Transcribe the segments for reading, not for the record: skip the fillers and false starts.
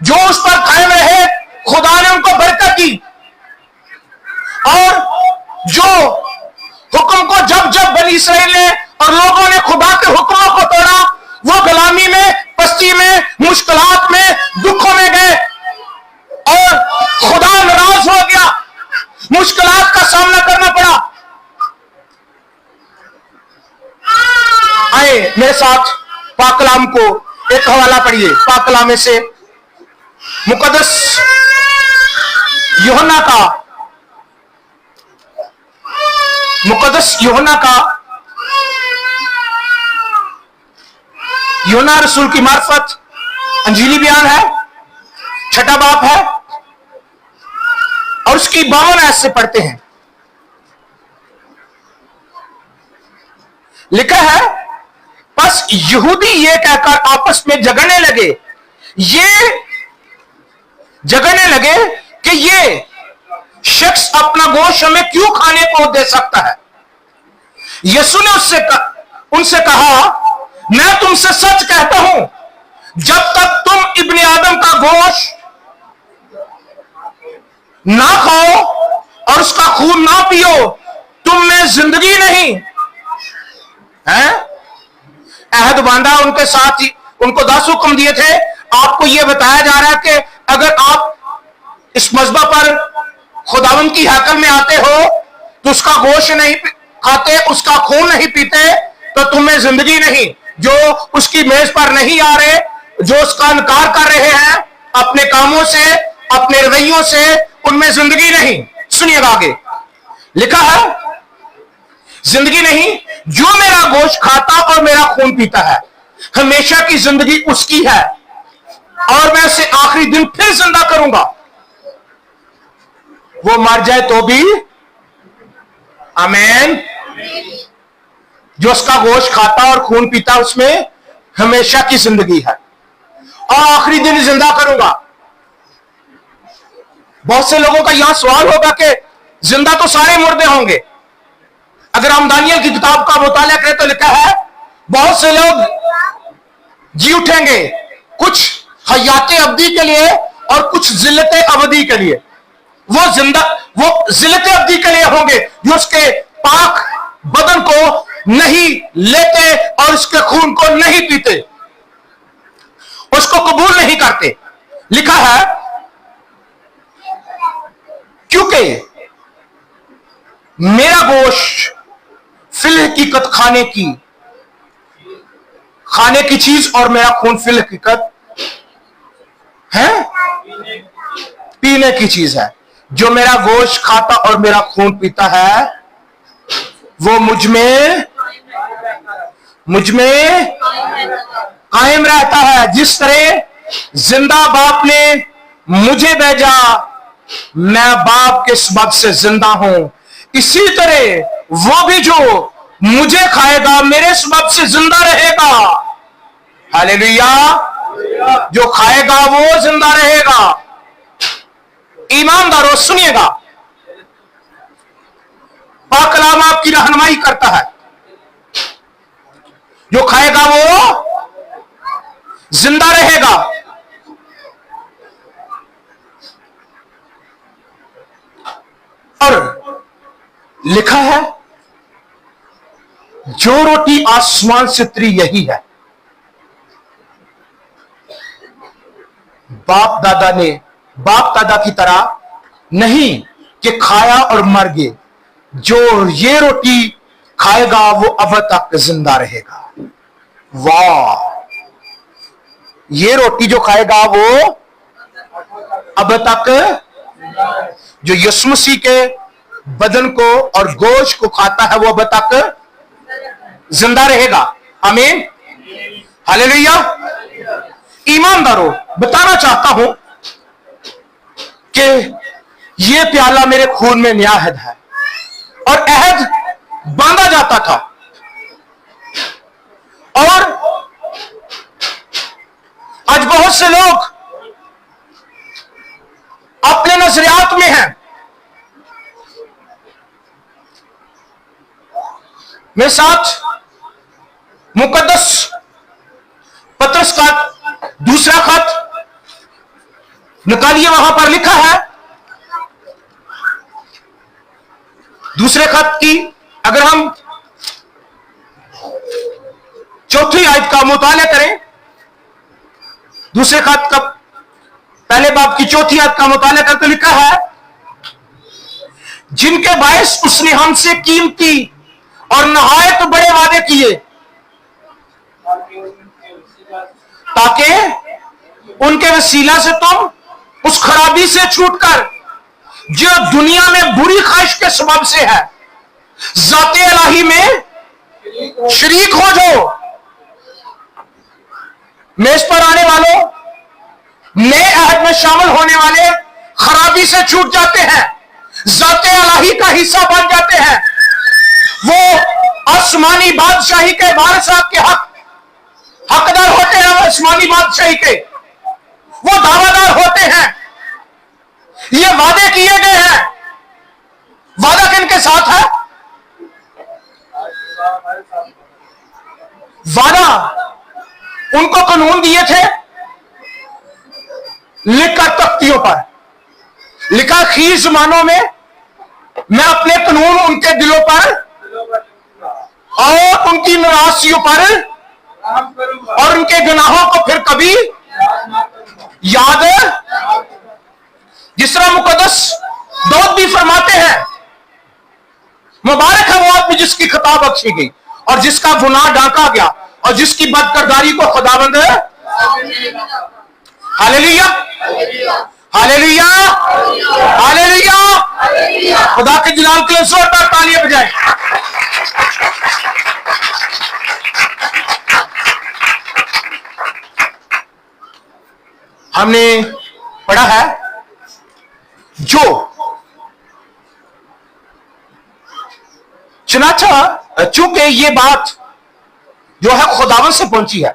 जो उस पर कायम रहे, खुदा ने उनको बरकत दी। और जो हुक्म को जब जब बनी इसराइल ने और लोगों ने खुदा के हुक्मों को तोड़ा, वो गुलामी में, पस्ती में, मुश्किलात में, दुखों में गए और खुदा नाराज हो गया, मुश्किलात का सामना करना पड़ा। आए मेरे साथ पाक कलाम को एक हवाला पढ़िए, पाक कलाम में से मुकद्दस यूहन्ना का यूहन्ना रसूल की मार्फत अंजीली बयान है, 6 बाब है और उसकी 52 आयत से पढ़ते हैं। लिखा है, बस यहूदी ये कहकर आपस में झगड़ने लगे कि ये शख्स अपना गोश्त हमें क्यों खाने को दे सकता है। यीशु ने उनसे कहा, मैं तुमसे सच कहता हूं, जब तक तुम इब्ने आदम का गोश्त ना खाओ और उसका खून ना पियो, तुम में जिंदगी नहीं है। अहद बांधा उनके साथ ही, उनको 10 हुक्म दिए थे। आपको यह बताया जा रहा है कि अगर आप इस मज़बा पर खुदावंद की हैकल में आते हो तो उसका गोश्त नहीं खाते, उसका खून नहीं पीते, तो तुम्हें जिंदगी नहीं। जो उसकी मेज पर नहीं आ रहे, जो उसका इनकार कर रहे हैं अपने कामों से, अपने रवैयों से, उनमें जिंदगी नहीं। सुनिएगा आगे लिखा है, जिंदगी नहीं, जो मेरा गोश्त खाता और मेरा खून पीता है, हमेशा की जिंदगी उसकी है और मैं उसे आखिरी दिन फिर जिंदा करूंगा। वो मर जाए तो भी आमीन। जो उसका गोश्त खाता और खून पीता, उसमें हमेशा की जिंदगी है और आखिरी दिन जिंदा करूंगा। बहुत से लोगों का यहां सवाल होगा कि जिंदा तो सारे मुर्दे होंगे। अगर हम दानियल की किताब का मुताला करें तो लिखा है, बहुत से लोग जी उठेंगे, कुछ हयाते अवधि के लिए और कुछ जिल्लते अवधि के लिए। वो जिल्लते अवधि के लिए होंगे जो उसके पाक बदन को नहीं लेते और उसके खून को नहीं पीते, उसको कबूल नहीं करते। लिखा है, क्योंकि मेरा गोश्त फिल हकीकत खाने की चीज और मेरा खून फिल हकीकत है पीने की चीज है। जो मेरा गोश्त खाता और मेरा खून पीता है, वो मुझ में कायम रहता है। जिस तरह जिंदा बाप ने मुझे भेजा, मैं बाप के सबब से जिंदा हूं, इसी तरह वो भी जो मुझे खाएगा मेरे सबब से जिंदा रहेगा। हालेलुया। जो खाएगा वो जिंदा रहेगा। ईमानदारों सुनिएगा, पाक कलाम आपकी रहनुमाई करता है। जो खाएगा वो जिंदा रहेगा। और लिखा है, जो रोटी आसमान से उतरी यही है। बाप दादा की तरह नहीं कि खाया और मर गए। जो ये रोटी खाएगा वो अब तक जिंदा रहेगा। वाह! ये रोटी जो खाएगा वो अब तक, जो यीशु मसीह के बदन को और गोश्त को खाता है, वो अब तक जिंदा रहेगा। आमीन, हालेलुया। ईमानदारों, बताना चाहता हूं कि यह प्याला मेरे खून में नया अहद है और अहद बांधा जाता था। और आज बहुत से लोग अपने नजरियात में हैं। मेरे साथ मुकद्दस पतरस का दूसरा खत निकालिए, वहां पर लिखा है दूसरे खत की, अगर हम चौथी आयत का मुताला करें, दूसरे खत का पहले बाब की चौथी आयत का मुताला करके लिखा है, जिनके बायस उसने हमसे कीमती और नहायत बड़े वादे किए, ताकि उनके वसीला से तुम उस खराबी से छूटकर जो दुनिया में बुरी ख्वाहिश के सबब से है, ज़ाते इलाही में शरीक हो जाओ। मेज पर आने वालों, नए अहद में शामिल होने वाले खराबी से छूट जाते हैं, ज़ाते इलाही का हिस्सा बन जाते हैं, वो आसमानी बादशाही के वारिसात के हकदार होते हैं, वो आसमानी बादशाही के वो दावादार होते हैं। ये वादे किए गए हैं। वादा किनके साथ है? वादा उनको कानून दिए थे, लिखा तख्तियों पर, लिखा खीर जमानों में मैं अपने कानून उनके दिलों पर और उनकी नाराजियों पर और उनके गुनाहों को फिर कभी याद। जिस तरह मुकद्दस दाऊद भी फरमाते हैं, मुबारक है वो आदमी जिसकी खता बख्शी गई और जिसका गुनाह ढांका गया और जिसकी बदकिरदारी को खुदाबंद। Hallelujah, hallelujah, hallelujah. खुदा के जलाल के लिए जोरदार तालियां बजाएं। हमने पढ़ा है, जो चुनाचा चूंकि ये बात जो है खुदावन से पहुंची है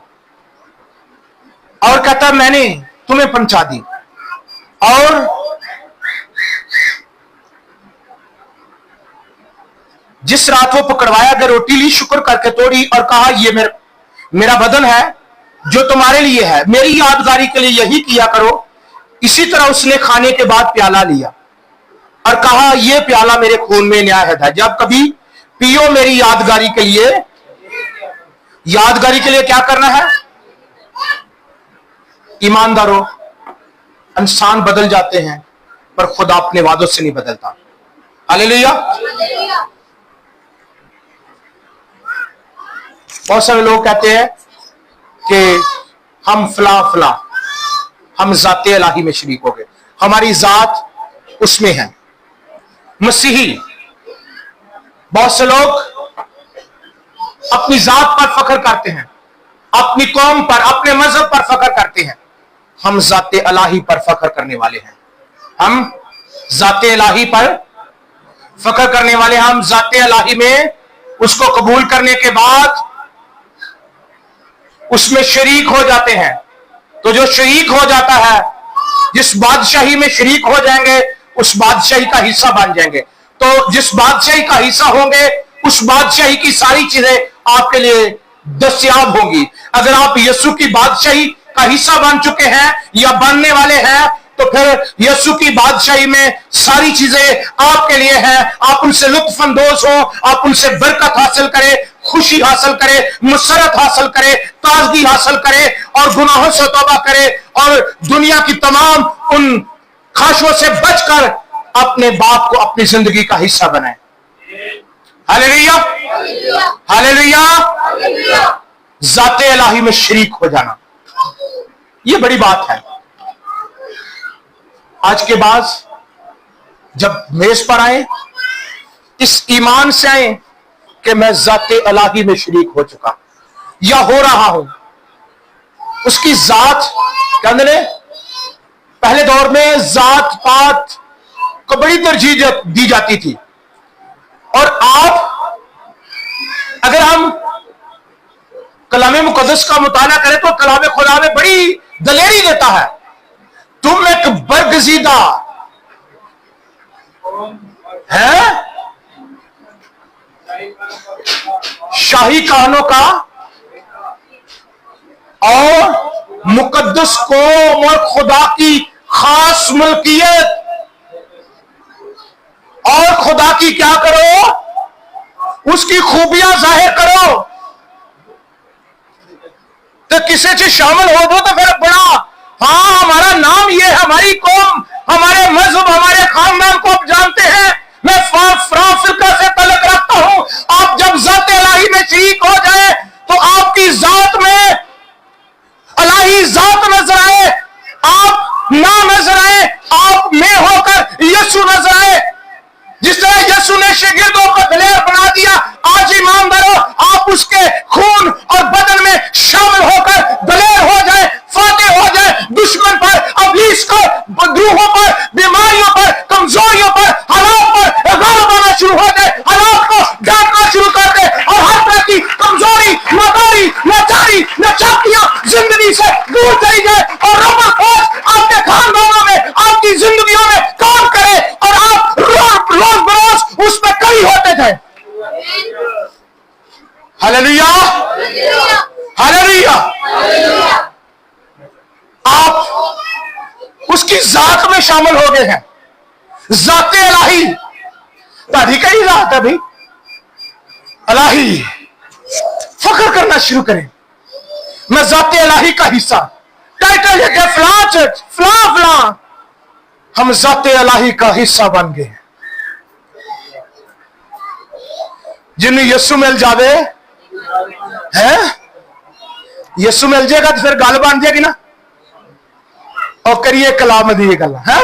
और कहता मैंने तुम्हें पहुंचा दी, और जिस रात वो पकड़वाया गया, रोटी ली, शुक्र करके तोड़ी और कहा ये मेरा बदन है जो तुम्हारे लिए है, मेरी यादगारी के लिए यही किया करो। इसी तरह उसने खाने के बाद प्याला लिया और कहा यह प्याला मेरे खून में न्याय है, जब कभी पियो मेरी यादगारी के लिए। यादगारी के लिए क्या करना है? ईमानदारों, इंसान बदल जाते हैं पर खुदा अपने वादों से नहीं बदलता। हालेलुया। बहुत सारे लोग कहते हैं कि हम फला हम ज़ाते इलाही में शरीक हो गए, हमारी जात उसमें है। मसीही बहुत से लोग अपनी जात पर फख्र करते हैं, अपनी कौम पर, अपने मजहब पर फख्र करते हैं। हम ज़ाते इलाही पर फख्र करने वाले हैं। हम ज़ाते इलाही पर फख्र करने वाले। हम ज़ाते इलाही में उसको कबूल करने के बाद उसमें शरीक हो जाते हैं। तो जो शरीक हो जाता है, जिस बादशाही में शरीक हो जाएंगे, उस बादशाही का हिस्सा बन जाएंगे। तो जिस बादशाही का हिस्सा होंगे, उस बादशाही की सारी चीजें आपके लिए दस्तयाब होंगी। अगर आप यीशु की बादशाही का हिस्सा बन चुके हैं या बनने वाले हैं, तो फिर यीशु की बादशाही में सारी चीजें आपके लिए हैं। आप उनसे लुत्फ अंदोज हो, आप उनसे बरकत हासिल करें, खुशी हासिल करे, मुसरत हासिल करे, ताजगी हासिल करे और गुनाहों से तौबा करे और दुनिया की तमाम उन ख्वाहिशों से बचकर अपने बाप को अपनी जिंदगी का हिस्सा बनाए। Hallelujah, hallelujah. ज़ाते इलाही में शरीक हो जाना, यह बड़ी बात है। आज के बाद जब मेज पर आए, इस ईमान से आए कि मैं ज़ाते इलाही में शरीक हो चुका या हो रहा हूं। उसकी जात कहने, पहले दौर में जात पात को बड़ी तरजीह दी जाती थी, और आप अगर हम कलाम मुकद्दस का मुताला करें तो कलाम खुदा में बड़ी दलेरी देता है। तुम एक बरगजीदा है, शाही कानों का और मुकद्दस कौम और खुदा की खास मलकियत और खुदा की क्या करो, उसकी खूबियां जाहिर करो। तो किसी चीज शामिल हो दो तो फिर बड़ा, हाँ हमारा नाम ये, हमारी कौम, हमारे मजहब, हमारे खानदान को आप जानते हैं, मैं अफ्रीका से तलक रखता हूं। आप जब ज़ात इलाही में शरीक हो जाए तो आपकी जात में इलाही जात नजर आए, आप ना नजर आए, आप में होकर यीशु नजर आए। जिस तरह यीशु ने शागिर्दों को दलेर बना दिया, आज ईमानदारों आप उसके खून और बदन में शामिल होकर दलेर हो जाए, फातेह हो जाए, दुश्मन पर, इब्लीस को, बदरूहों पर, बीमारियों पर, कमजोरियों पर, हालात पर गालिब आना शुरू हो जाए, हालात को डांटना शुरू कर दे और हर तरह की कमजोरी, नादारी, लाचारी, नाचाकियां जिंदगी से दूर चली जाए और रब्बुल ख़ुद आपके खानदानों में, आपकी जिंदगियों में काम करे और आप रोज बरोज उस पर कई होते थे। Hallelujah, hallelujah. आप उसकी जात में शामिल हो गए हैं। जाते इलाही तारी का ही जात है भाई, इलाही। फख्र करना शुरू करें, मैं जाते इलाही का हिस्सा। टाइटल है कि फलां चर्च, फलां फलां, हम जाते इलाही का हिस्सा बन गए। जिन्हें यीशु मिल जावे है, यीशु मिल जाएगा तो फिर गल बन जाएगी ना, और करिए कलाम दी गल है।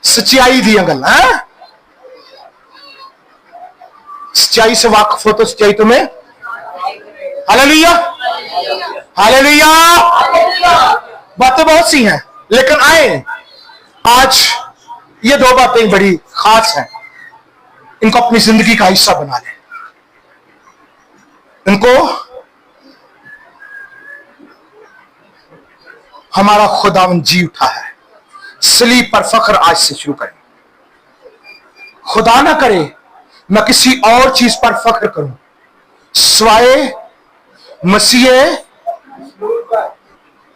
सच्चाई दी गल है, सच्चाई से वाकिफ हो तो सच्चाई तुम्हें, हालेलुया, हालेलुया। बातें बहुत सी हैं, लेकिन आए आज ये दो बातें बड़ी खास हैं, इनको अपनी जिंदगी का हिस्सा बना लें। इनको हमारा खुदावंद जी उठा है, सलीब पर फख्र आज से शुरू करें। खुदा ना करे मैं किसी और चीज पर फख्र करूं सिवाय मसीह,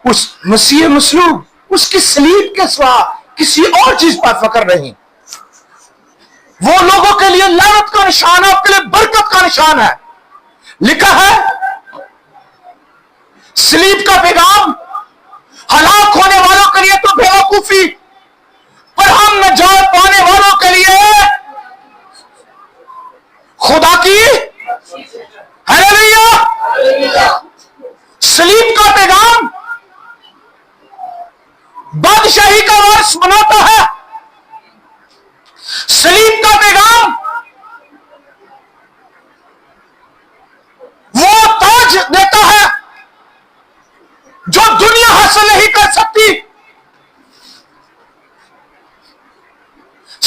उस मसीह मसलूब, उसकी सलीब के सिवा किसी और चीज पर फख्र नहीं। वो लोगों के लिए लानत का निशान है, आपके लिए बरकत का निशान है। लिखा है सलीब का पैगाम हलाक होने वालों के लिए तो बेवकूफी, पर हम नजात पाने वालों के लिए खुदा की, हालेलुया। सलीब का पैगाम बादशाही का वारिस बनाता है। सलीब का पैगाम वो ताज देता है जो दुनिया हासिल नहीं कर सकती।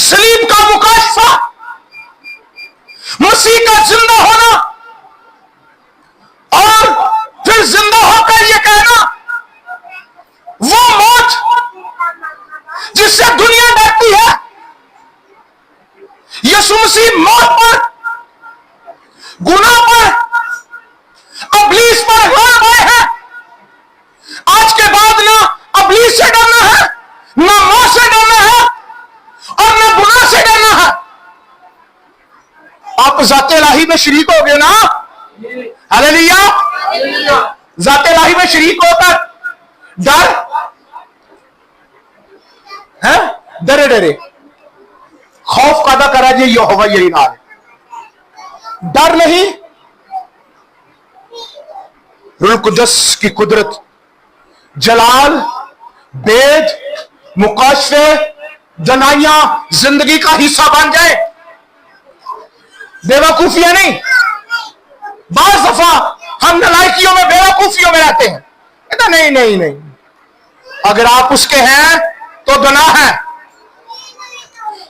सलीब का मुकाशफा, मसीह का जिंदा होना और फिर जिंदा होकर यह कहना, वो मौत जिससे दुनिया डरती है, यीशु मसीह मौत पर, गुनाह पर, इब्लीस पर गालिब आए हैं। आज के बाद ना इब्लीस से डरना है, ना मौत से डरना है और ना गुनाह से डरना है। आप ज़ाते इलाही में शरीक हो गए ना, हालेलुया। ज़ाते इलाही में शरीक होकर डर है, डरे डरे खौफ पैदा करा जी यहोवा यही नाल, डर नहीं। रूह कुदस की कुदरत, जलाल, बेद, मुकाशफे, दनाइयां जिंदगी का हिस्सा बन जाए, बेवकूफियां नहीं। बाज़ दफा हम नलायकियों में, बेवकूफियों में रहते हैं, कहता नहीं नहीं नहीं, अगर आप उसके हैं तो गुनाह है।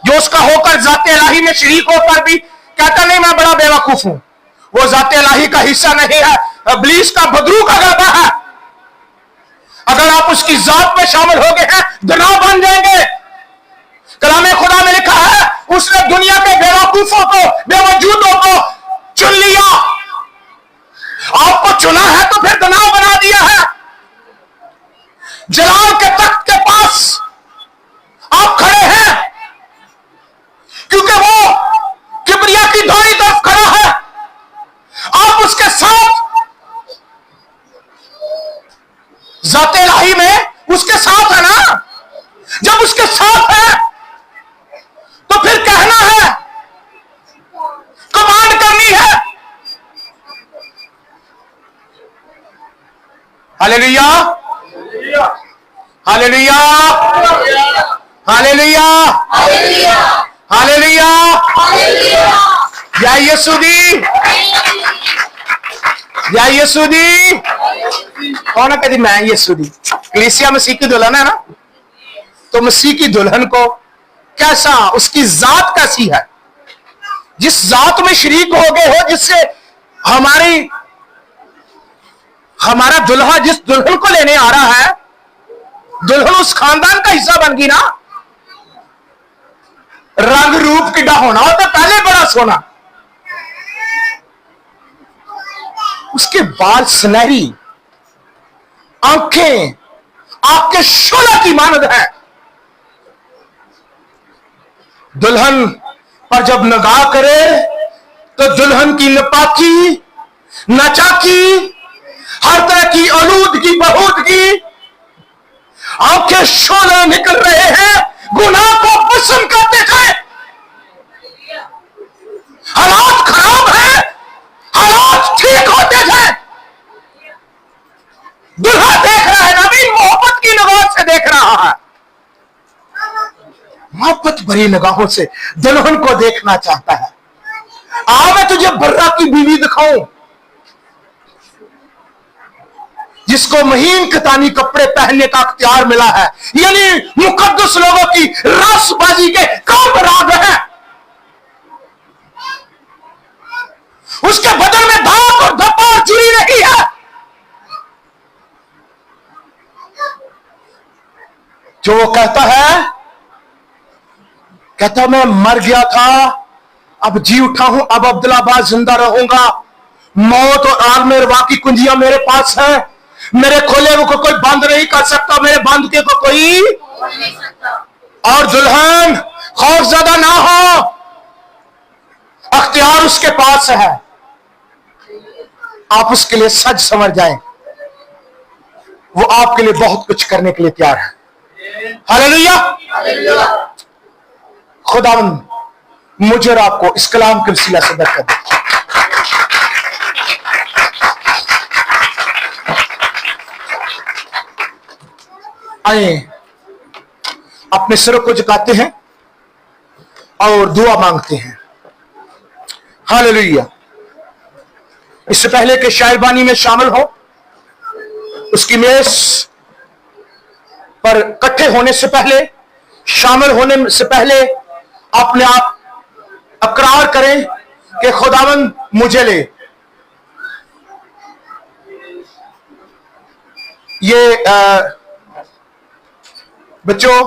जो उसका होकर ज़ाते इलाही में शरीक होकर भी कहता नहीं मैं बड़ा बेवकूफ हूं, वो ज़ाते इलाही का हिस्सा नहीं है, इब्लीस का, बदरू का गलबा है। अगर आप उसकी जात में शामिल हो गए हैं, गुनाह बन जाएंगे। कलामे खुदा में लिखा है उसने दुनिया के बेवकूफों को, बेवजूदों को चुन लिया। आपको चुना है तो फिर गुनाह बना दिया है। जाते इलाही में उसके साथ है ना। जब उसके साथ है तो फिर कहना है, कमांड करनी है। हालेलुया, हालेलुया, हालेलुया, हालेलुया, जय यीशु दी, जय यीशु दी। कौन कहती मैं यीशु दी? कलीसिया मसीह की दुल्हन है ना, तो मसीह की दुल्हन को कैसा, उसकी जात कैसी है? जिस जात में शरीक हो गए हो, जिससे हमारा दुल्हा जिस दुल्हन को लेने आ रहा है, दुल्हन उस खानदान का हिस्सा बन गई ना। रंग रूप किड्डा होना हो तो पहले बड़ा सोना, उसके बाल सुनहरी, आंखें आपके शोला की मानद है। दुल्हन पर जब निगाह करे तो दुल्हन की नपाकी, नचाकी, हर तरह की आलूदगी बहूदगी, आंखें शोले निकल रहे हैं, गुनाह को पसंद करते थे। हालात खराब है, हालात ठीक होते थे। दुल्हा देख रहा है, नबी मोहब्बत की निगाह से देख रहा है, मोहब्बत भरी निगाहों से दुल्हन को देखना चाहता है। आ मैं तुझे बर्रा की बीवी दिखाऊं, जिसको महीन कतानी कपड़े पहनने का अख्तियार मिला है, यानी मुकद्दस लोगों की रसबाजी के काम राग है। उसके बदन में दाग और धब्बा और चुरी नहीं है। जो वो कहता मैं मर गया था, अब जी उठा हूं, अब अब्दुल्लाबाद जिंदा रहूंगा। मौत और आलम की कुंजियां मेरे पास है, मेरे खोले को कोई बंद नहीं कर सकता, मेरे बंद के को कोई नहीं सकता। और दुल्हन खौफजदा ना हो, अख्तियार उसके पास है। आप उसके लिए सज समझ जाएं, वो आपके लिए बहुत कुछ करने के लिए तैयार है। हालेलुया, खुदावंद मुझे और आपको इस कलाम के वसीला से बरकत दे। आए अपने सिरों को झुकाते हैं और दुआ मांगते हैं। हालेलुया। इससे पहले कि शायरबानी में शामिल हो, उसकी मेज पर इकट्ठे होने से पहले, शामिल होने से पहले अपने आप अकरार करें कि खुदावंद मुझे ले। ये बच्चों